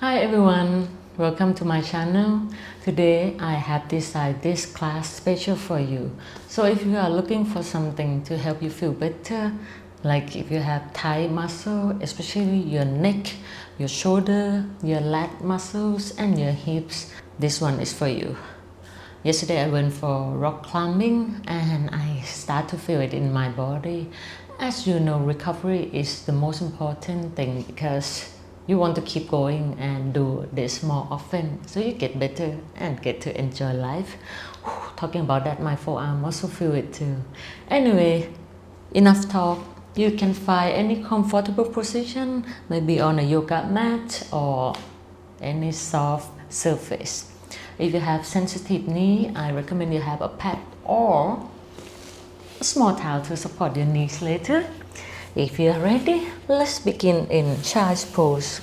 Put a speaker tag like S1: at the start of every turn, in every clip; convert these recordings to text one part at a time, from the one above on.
S1: Hi everyone, welcome to my channel. Today I have designed this class special for you. So if you are looking for something to help you feel better, like if you have tight muscle, especially your neck, your shoulder, your leg muscles and your hips, this one is for you. Yesterday I went for rock climbing and I start to feel it in my body. As you know, recovery is the most important thing because you want to keep going and do this more often so you get better and get to enjoy life. Talking about that, my forearm also feel it too. Anyway, enough talk. You can find any comfortable position, maybe on a yoga mat or any soft surface. If you have sensitive knee, I recommend you have a pad or a small towel to support your knees later. If you are ready, let's begin in child's pose.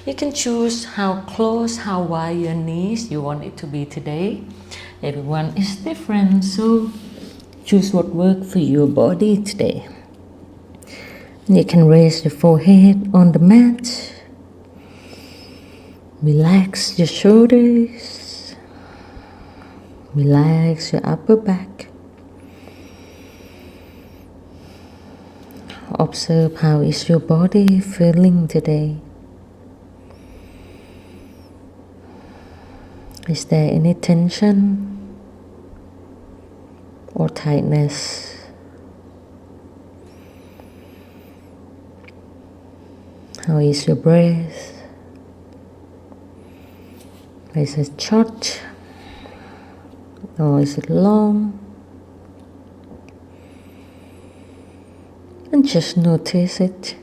S1: You can choose how close, how wide your knees you want it to be today. Everyone is different, so choose what works for your body today. You can raise your forehead on the mat. Relax your shoulders. Relax your upper back. Observe how is your body feeling today. Is there any tension or tightness? How is your breath? Is it short or is it long? And just notice it.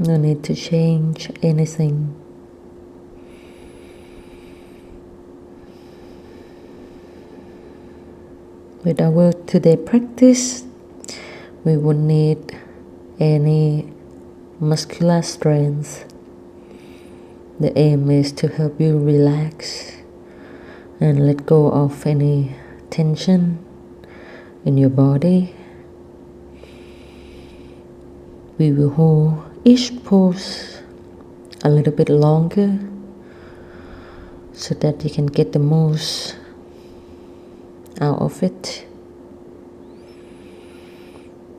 S1: No need to change anything. With our today practice, we won't need any muscular strength. The aim is to help you relax and let go of any tension in your body. We will hold each pose a little bit longer so that you can get the most out of it.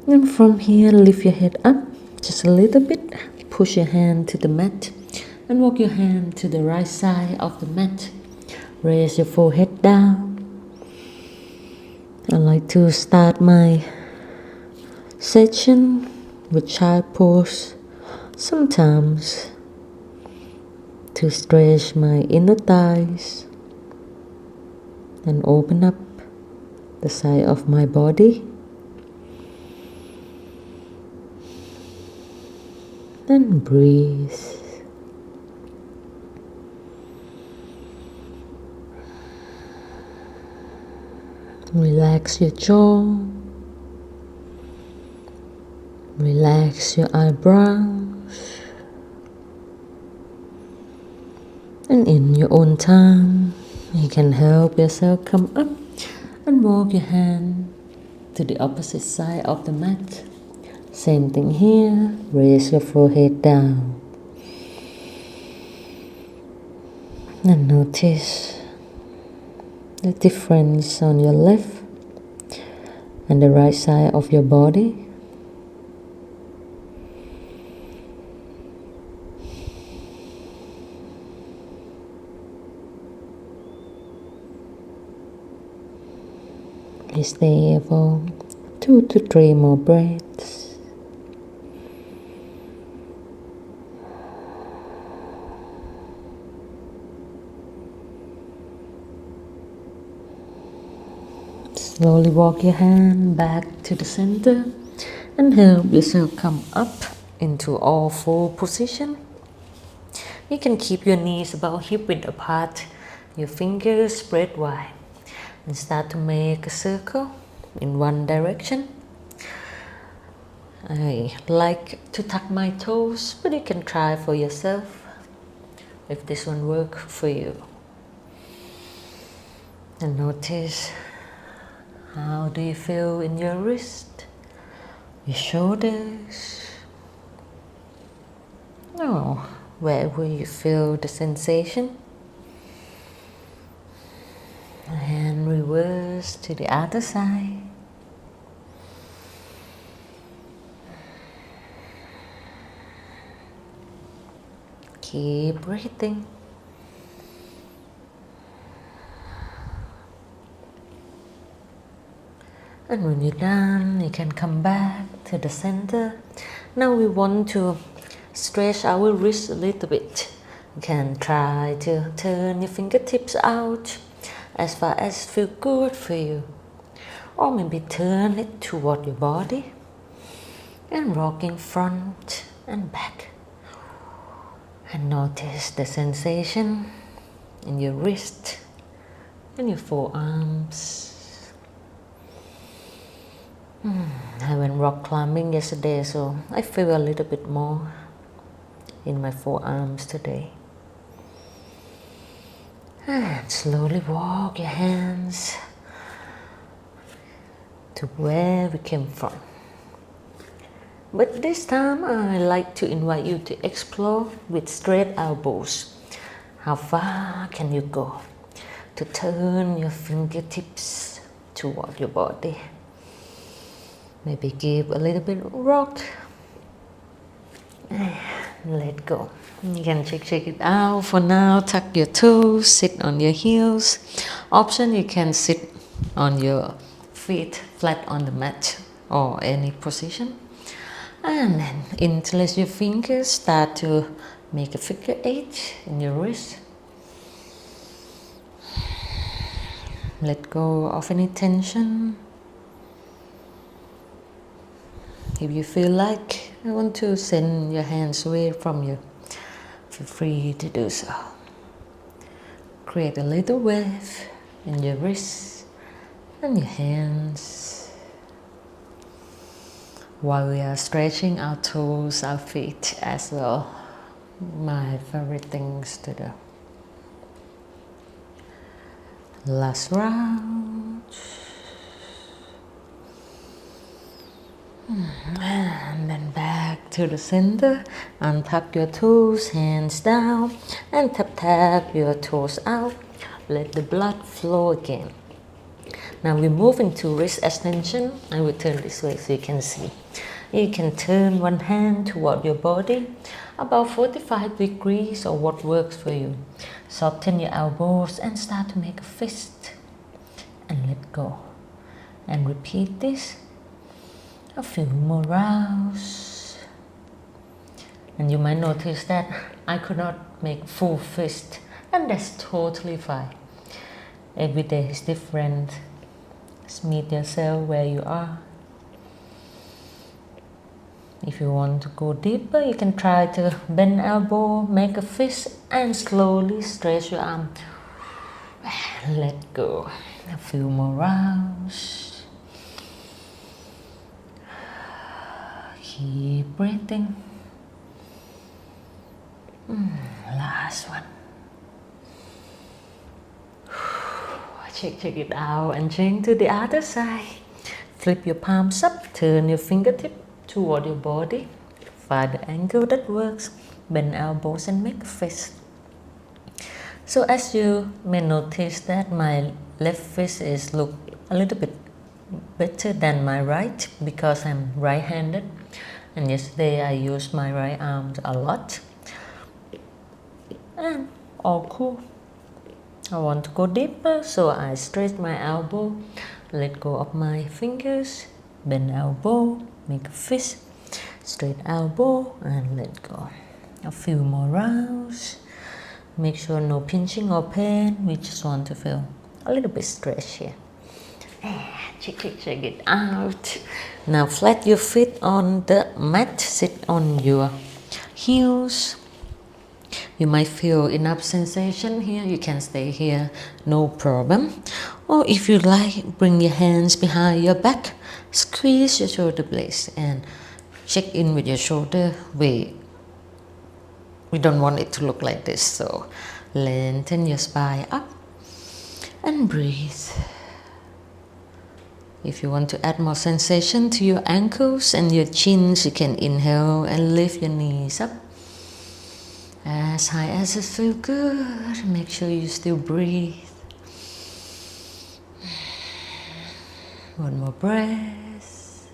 S1: And from here, lift your head up just a little bit. Push your hand to the mat and walk your hand to the right side of the mat. Raise your forehead down. I like to start my session with child pose, sometimes to stretch my inner thighs and open up the side of my body. Then breathe. Relax your jaw. Relax your eyebrows. And in your own time, you can help yourself come up and walk your hand to the opposite side of the mat. Same thing here, raise your forehead down. And notice the difference on your left and the right side of your body. Stay for 2 to 3 more breaths. Slowly walk your hand back to the center and help yourself come up into all four position. You can keep your knees about hip width apart, your fingers spread wide, and start to make a circle in one direction. I like to tuck my toes, but you can try for yourself if this one works for you. And notice, how do you feel in your wrist, your shoulders? Oh, wherever you feel the sensation. And reverse to the other side. Keep breathing. And when you're done, you can come back to the center. Now we want to stretch our wrist a little bit. You can try to turn your fingertips out as far as feels good for you. Or maybe turn it toward your body and rocking front and back. And notice the sensation in your wrist and your forearms. I went rock climbing yesterday, so I feel a little bit more in my forearms today. And slowly walk your hands to where we came from. But this time I like to invite you to explore with straight elbows. How far can you go to turn your fingertips toward your body? Maybe give a little bit of rock and let go. You can check it out. For now, tuck your toes, sit on your heels. Option, you can sit on your feet flat on the mat or any position. And then interlace your fingers, start to make a figure 8 in your wrist. Let go of any tension. If you feel like I want to send your hands away from you, feel free to do so. Create a little wave in your wrists and your hands while we are stretching our toes, our feet as well. My favorite things to do. Last round. And then back to the center. Untuck your toes, hands down, and tap your toes out. Let the blood flow again. Now we move into wrist extension. I will turn this way so you can see. You can turn one hand toward your body, about 45 degrees or what works for you. Soften your elbows and start to make a fist. And let go. And repeat this a few more rounds. And you might notice that I could not make full fist, and that's totally fine. Every day is different. Just meet yourself where you are. If you want to go deeper, you can try to bend elbow, make a fist, and slowly stretch your arm. And let go. A few more rounds. Keep breathing. Last one. Check it out and change to the other side. Flip your palms up, turn your fingertip toward your body. Find the angle that works. Bend elbows and make a fist. So as you may notice that my left fist is look a little bit better than my right because I'm right-handed, and yesterday I used my right arm a lot. And all cool. I want to go deeper, so I stretch my elbow, let go of my fingers, bend elbow, make a fist, straight elbow, and let go. A few more rounds. Make sure no pinching or pain. We just want to feel a little bit stretch here. Check it out. Now flat your feet on the mat. Sit on your heels. You might feel enough sensation here. You can stay here, no problem. Or if you like, bring your hands behind your back. Squeeze your shoulder blades and check in with your shoulder. We don't want it to look like this, so lengthen your spine up and breathe. If you want to add more sensation to your ankles and your chins, you can inhale and lift your knees up As high as it feels good. Make sure you still breathe. One more breath.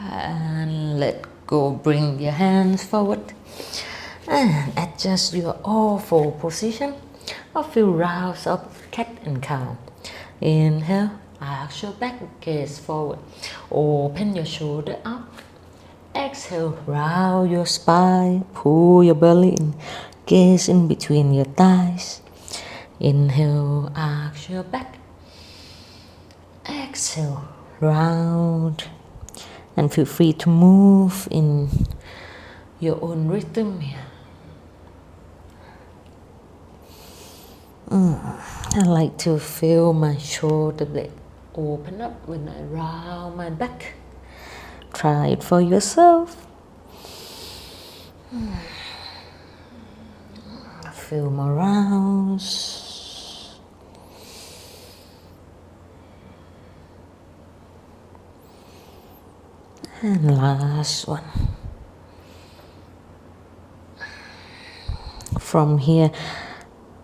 S1: And let go. Bring your hands forward. And adjust your all-four position. A few rounds of cat and cow. Inhale. Arch your back, gaze forward. Open your shoulder up. Exhale, round your spine, pull your belly in, gaze in between your thighs. Inhale, arch your back. Exhale, round. And feel free to move in your own rhythm here. I like to feel my shoulder blade open up when I round my back. Try it for yourself. A few more rounds. And last one. From here,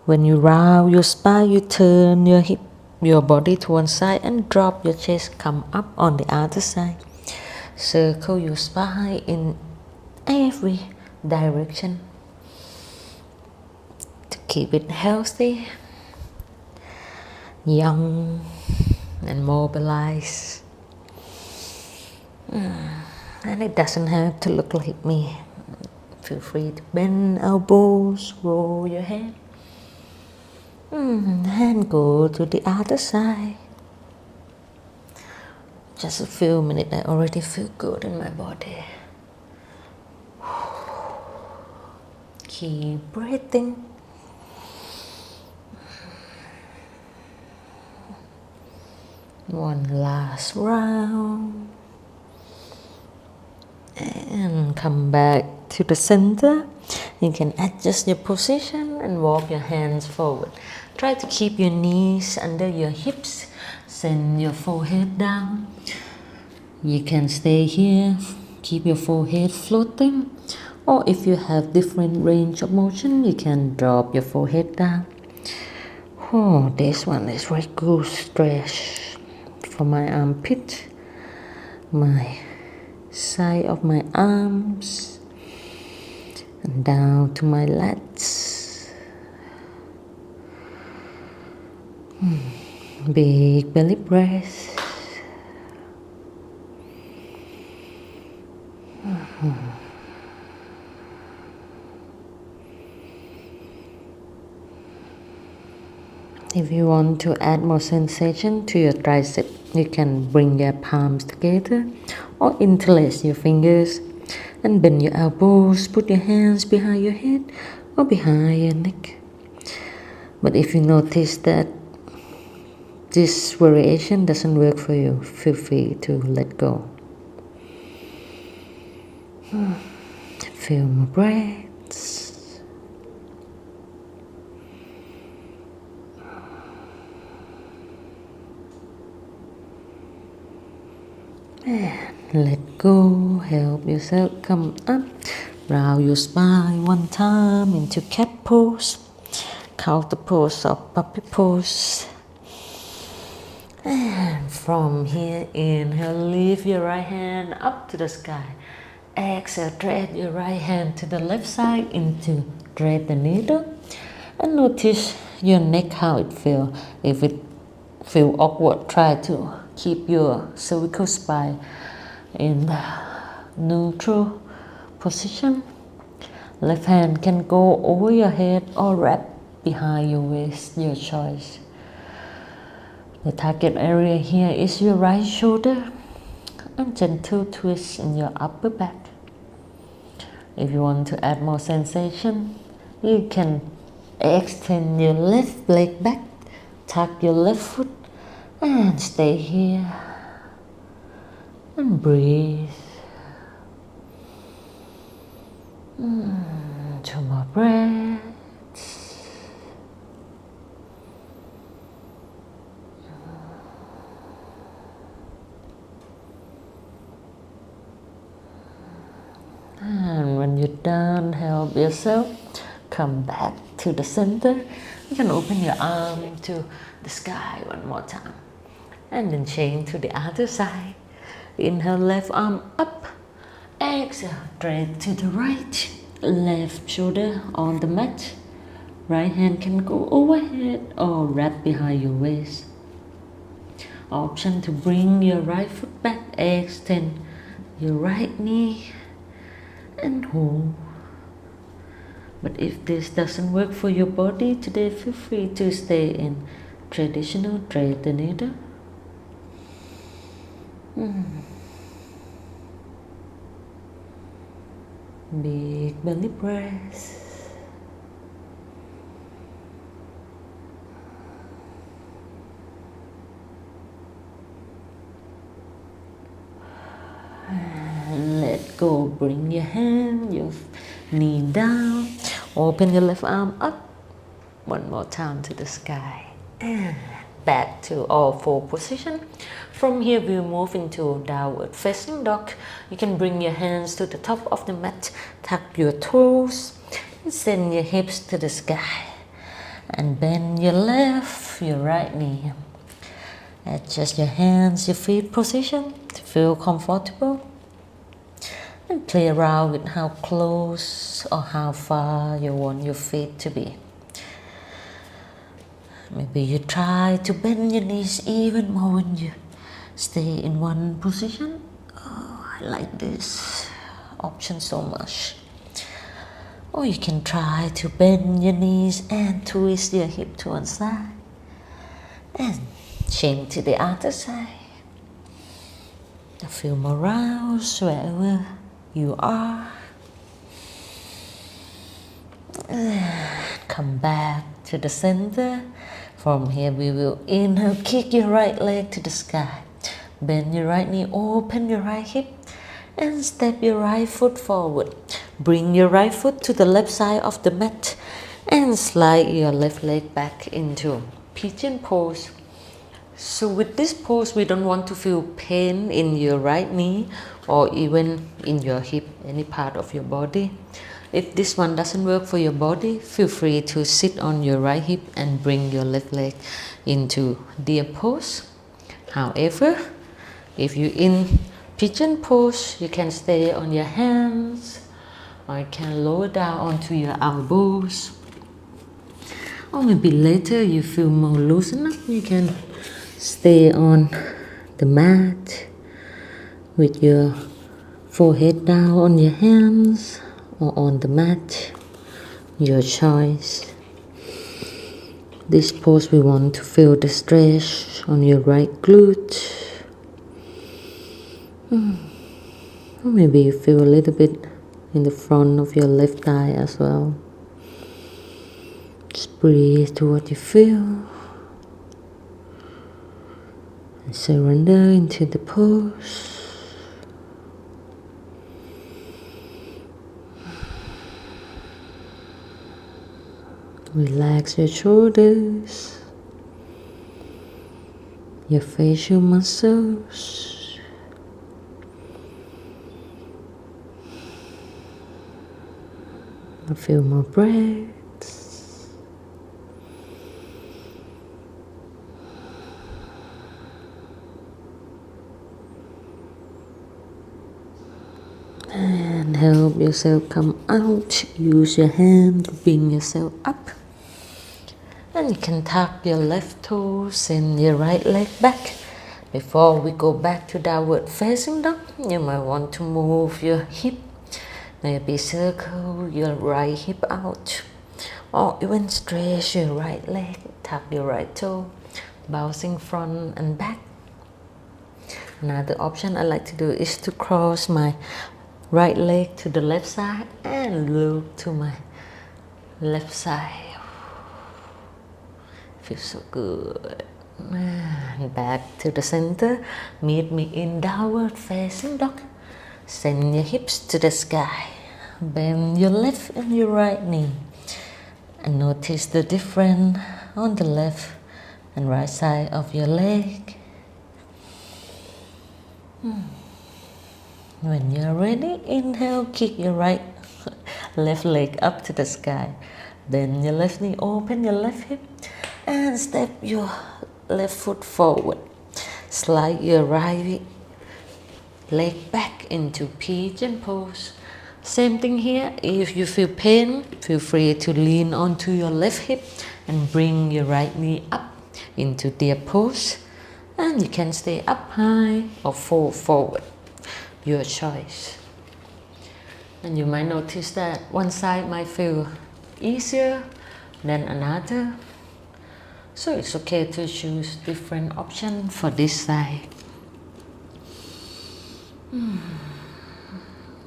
S1: when you round your spine, you turn your body to one side and drop your chest, come up on the other side. Circle your spine in every direction to keep it healthy, young, and mobilized. And it doesn't have to look like me. Feel free to bend elbows, roll your head, and go to the other side. Just a few minutes, I already feel good in my body. Keep breathing. One last round. And come back to the center. You can adjust your position and walk your hands forward. Try to keep your knees under your hips. Send your forehead down. You can stay here, keep your forehead floating. Or if you have different range of motion, you can drop your forehead down. Oh, this one is very good stretch for my armpit, my side of my arms, and down to my lats. Big belly breath. If you want to add more sensation to your tricep, you can bring your palms together or interlace your fingers and bend your elbows. Put your hands behind your head or behind your neck. But if you notice that this variation doesn't work for you, feel free to let go. Few more breaths. And let go. Help yourself come up. Round your spine one time into cat pose. Counter pose or puppy pose. And from here, inhale, lift your right hand up to the sky. Exhale, thread your right hand to the left side into thread the needle. And notice your neck, how it feels. If it feels awkward, try to keep your cervical spine in the neutral position. Left hand can go over your head or wrap behind your waist, your choice. The target area here is your right shoulder and gentle twist in your upper back. If you want to add more sensation, you can extend your left leg back, tuck your left foot and stay here and breathe. 2 more breaths. And when you're done, help yourself come back to the center. You can open your arm to the sky one more time. And then chain to the other side. Inhale, left arm up. Exhale, straight to the right. Left shoulder on the mat. Right hand can go overhead or wrap behind your waist. Option to bring your right foot back. Extend your right knee and hold. But if this doesn't work for your body today, feel free to stay in traditional thread the needle. Big belly press. And let go. Bring your hand, your knee down. Open your left arm up. One more time to the sky. And back to all four position. From here we'll move into downward facing dog. You can bring your hands to the top of the mat, tuck your toes, and send your hips to the sky. And bend your left, your right knee. Adjust your hands, your feet position to feel comfortable. And play around with how close or how far you want your feet to be. Maybe you try to bend your knees even more when you stay in one position. Oh, I like this option so much. Or you can try to bend your knees and twist your hip to one side. And chain to the other side. Feel more roused wherever you are. Come back to the center. From here we will inhale, kick your right leg to the sky. Bend your right knee, open your right hip, and step your right foot forward. Bring your right foot to the left side of the mat and slide your left leg back into pigeon pose. So with this pose, we don't want to feel pain in your right knee or even in your hip, any part of your body. If this one doesn't work for your body, feel free to sit on your right hip and bring your left leg into deer pose. However, if you're in pigeon pose, you can stay on your hands or you can lower down onto your elbows. Or maybe later you feel more loosened up, you can stay on the mat with your forehead down on your hands or on the mat, your choice. This pose we want to feel the stretch on your right glute. Or maybe you feel a little bit in the front of your left thigh as well. Just breathe to what you feel. And surrender into the pose. Relax your shoulders, your facial muscles. A few more breaths. And help yourself come out. Use your hand to bring yourself up. And you can tuck your left toes and your right leg back. Before we go back to downward facing dog, you might want to move your hip. Maybe circle your right hip out. Or even stretch your right leg, tuck your right toe, bouncing front and back. Another option I like to do is to cross my right leg to the left side and loop to my left side. Feels so good. And back to the center. Meet me in downward facing dog. Send your hips to the sky. Bend your left and your right knee. And notice the difference on the left and right side of your leg. When you're ready, inhale, kick your left leg up to the sky. Bend your left knee, open your left hip, and step your left foot forward. Slide your right leg back into pigeon pose. Same thing here. If you feel pain, feel free to lean onto your left hip and bring your right knee up into deer pose. And you can stay up high or fall forward, your choice. And you might notice that one side might feel easier than another. So it's okay to choose different options for this side.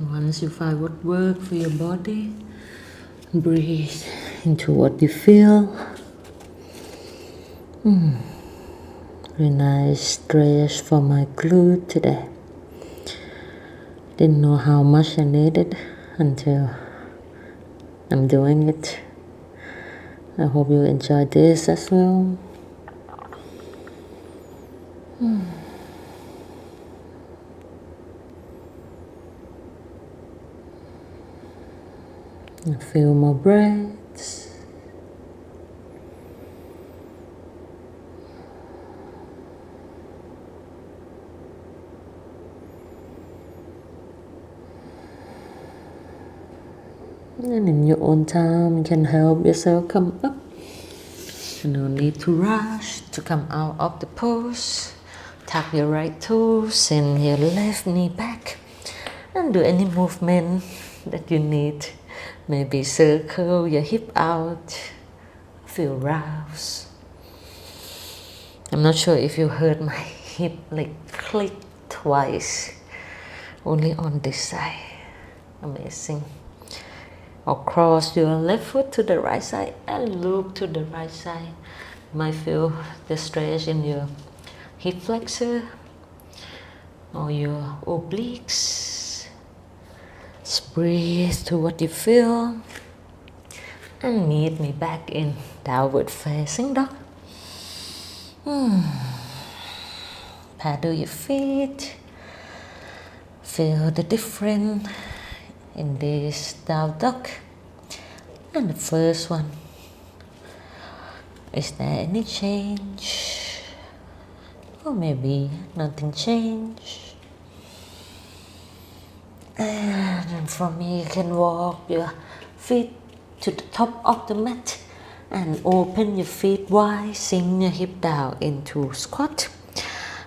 S1: Once you find what works for your body, breathe into what you feel. Very nice stretch for my glute today. Didn't know how much I needed until I'm doing it. I hope you enjoy this as well. A few more breaths. And in your own time, you can help yourself come up. No need to rush to come out of the pose. Tuck your right toe, send your left knee back, and do any movement that you need. Maybe circle your hip out, feel rouse. I'm not sure if you heard my hip like click twice, only on this side. Amazing. Or cross your left foot to the right side and loop to the right side. You might feel the stretch in your hip flexor or your obliques. Just breathe to what you feel and meet me back in downward facing dog. Paddle your feet. Feel the difference in this down dog. And the first one, is there any change? Or maybe nothing changed. And from here you can walk your feet to the top of the mat and open your feet wide, sink your hip down into squat.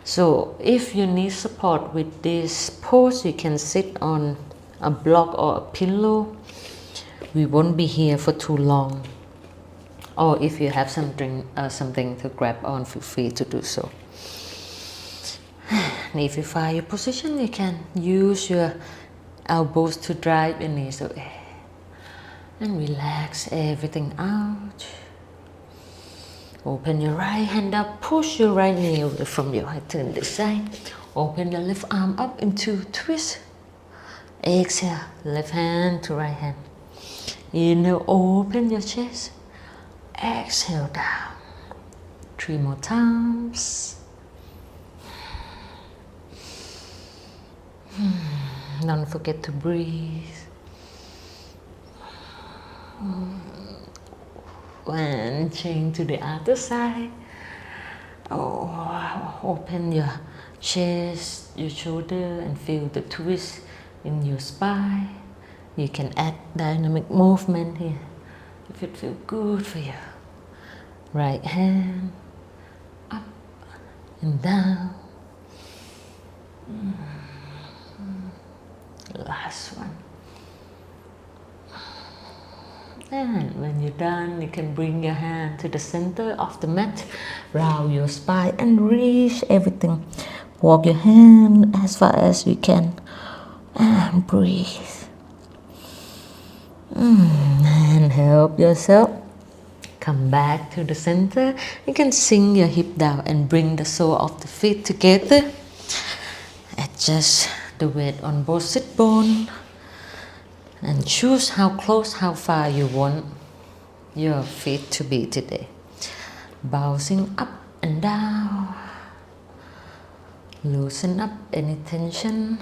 S1: So if you need support with this pose, you can sit on a block or a pillow. We won't be here for too long. Or if you have something to grab on, feel free to do so. And if you find your position, you can use your elbows to drive your knees away. And relax everything out. Open your right hand up, push your right knee away from you. I turn this side. Open your left arm up into twist. Exhale, left hand to right hand. Inhale, open your chest. Exhale down. 3 more times. Don't forget to breathe. And change to the other side. Open your chest, your shoulder, and feel the twist in your spine. You can add dynamic movement here if it feels good for you. Right hand up and down. Last one. And when you're done, you can bring your hand to the center of the mat, round your spine and reach everything. Walk your hand as far as you can and breathe. And help yourself. Come back to the center. You can sink your hip down and bring the sole of the feet together. Adjust the weight on both sit bones. And choose how close, how far you want your feet to be today. Bouncing up and down. Loosen up any tension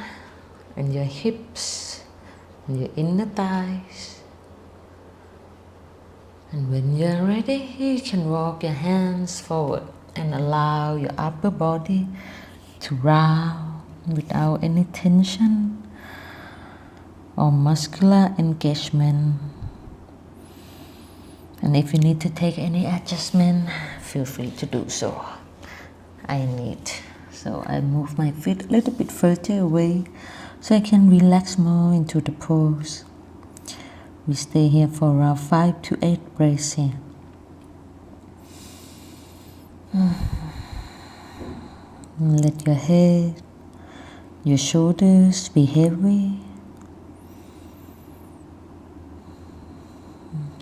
S1: and your hips and your inner thighs. And when you're ready, you can walk your hands forward and allow your upper body to round without any tension or muscular engagement. And if you need to take any adjustment, feel free to do so. So I move my feet a little bit further away so I can relax more into the pose. We stay here for around 5 to 8 breaths here. Let your head, your shoulders be heavy.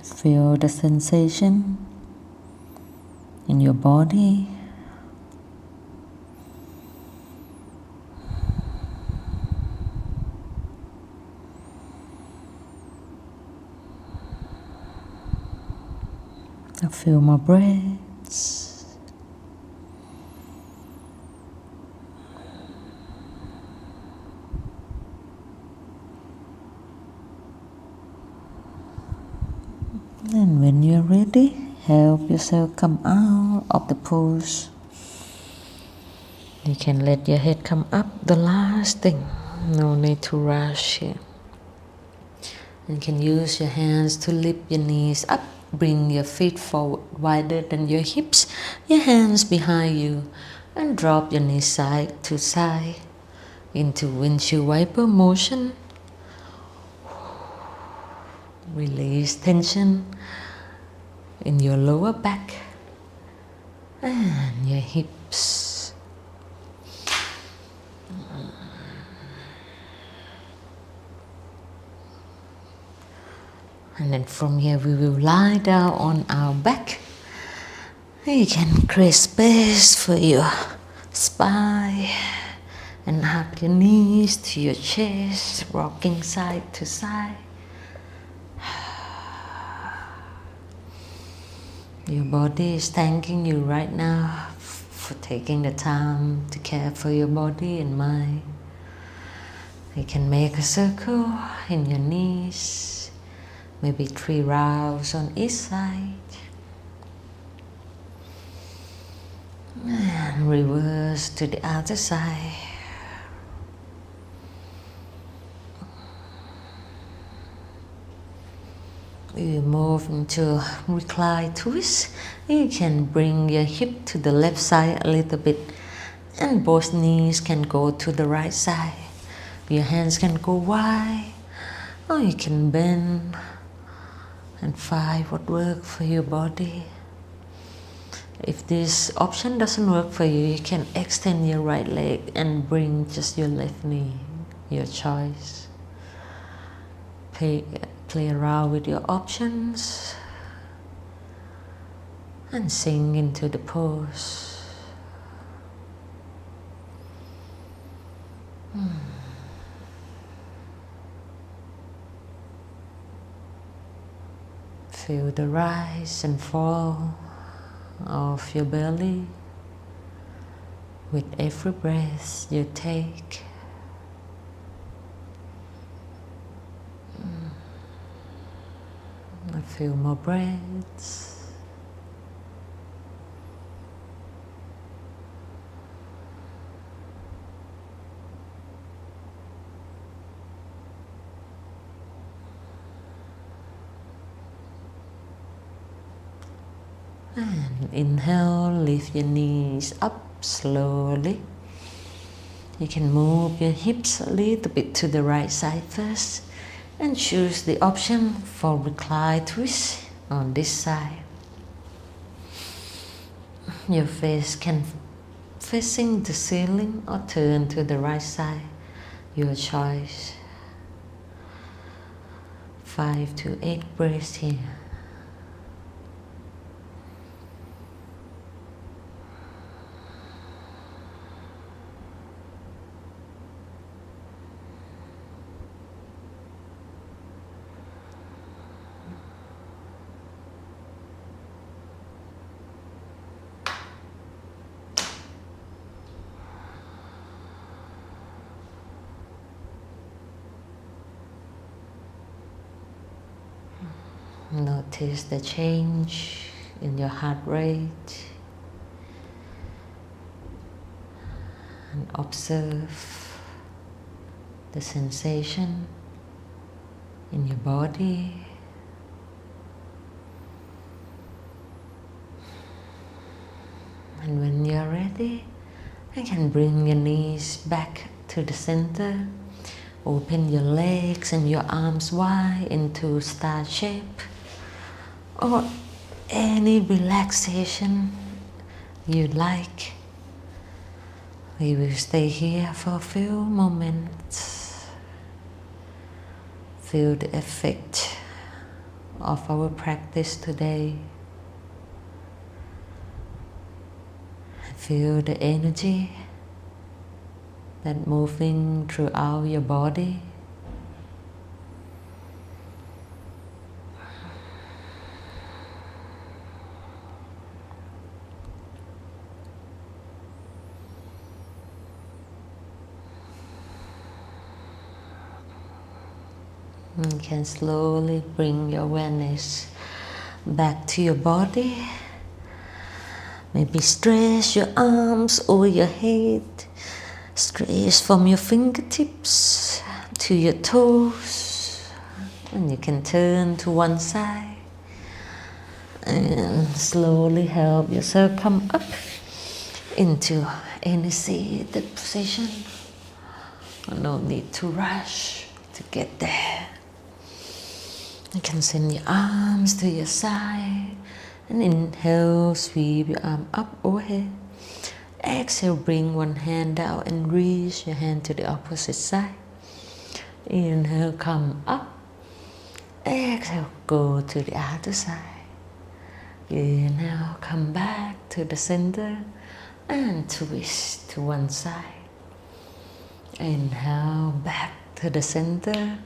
S1: Feel the sensation in your body. A few more breaths. And when you're ready, help yourself come out of the pose. You can let your head come up, the last thing. No need to rush here. You can use your hands to lift your knees up. Bring your feet forward wider than your hips, your hands behind you, and drop your knees side to side into windshield wiper motion. Release tension in your lower back and your hips. And then from here we will lie down on our back. You can create space for your spine and hug your knees to your chest, rocking side to side. Your body is thanking you right now for taking the time to care for your body and mind. You can make a circle in your knees, maybe 3 rounds on each side. And reverse to the other side. You move into recline twist. You can bring your hip to the left side a little bit, and both knees can go to the right side. Your hands can go wide, or you can bend and find what works for your body. If this option doesn't work for you, you can extend your right leg and bring just your left knee, your choice. Play around with your options and sink into the pose. Feel the rise and fall of your belly with every breath you take. A few more breaths. And inhale, lift your knees up slowly. You can move your hips a little bit to the right side first and choose the option for recline twist on this side. Your face can facing the ceiling or turn to the right side, your choice. 5 to 8 breaths here. Notice the change in your heart rate and observe the sensation in your body. And when you're ready, you can bring your knees back to the center. Open your legs and your arms wide into star shape, or any relaxation you like. We will stay here for a few moments. Feel the effect of our practice today. Feel the energy that moving throughout your body. You can slowly bring your awareness back to your body. Maybe stretch your arms over your head. Stretch from your fingertips to your toes. And you can turn to one side. And slowly help yourself come up into any seated position. No need to rush to get there. You can send your arms to your side and inhale, sweep your arm up overhead. Exhale, bring one hand out and reach your hand to the opposite side. Inhale, come up. Exhale, go to the other side. Inhale, come back to the center and twist to one side. Inhale, back to the center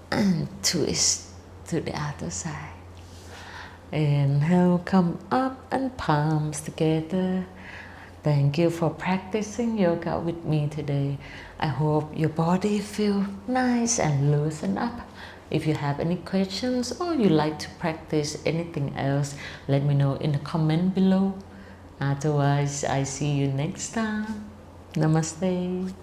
S1: and twist to the other side. Inhale, come up and palms together. Thank you for practicing yoga with me today. I hope your body feels nice and loosen up. If you have any questions or you like to practice anything else, let me know in the comment below. Otherwise, I see you next time. Namaste.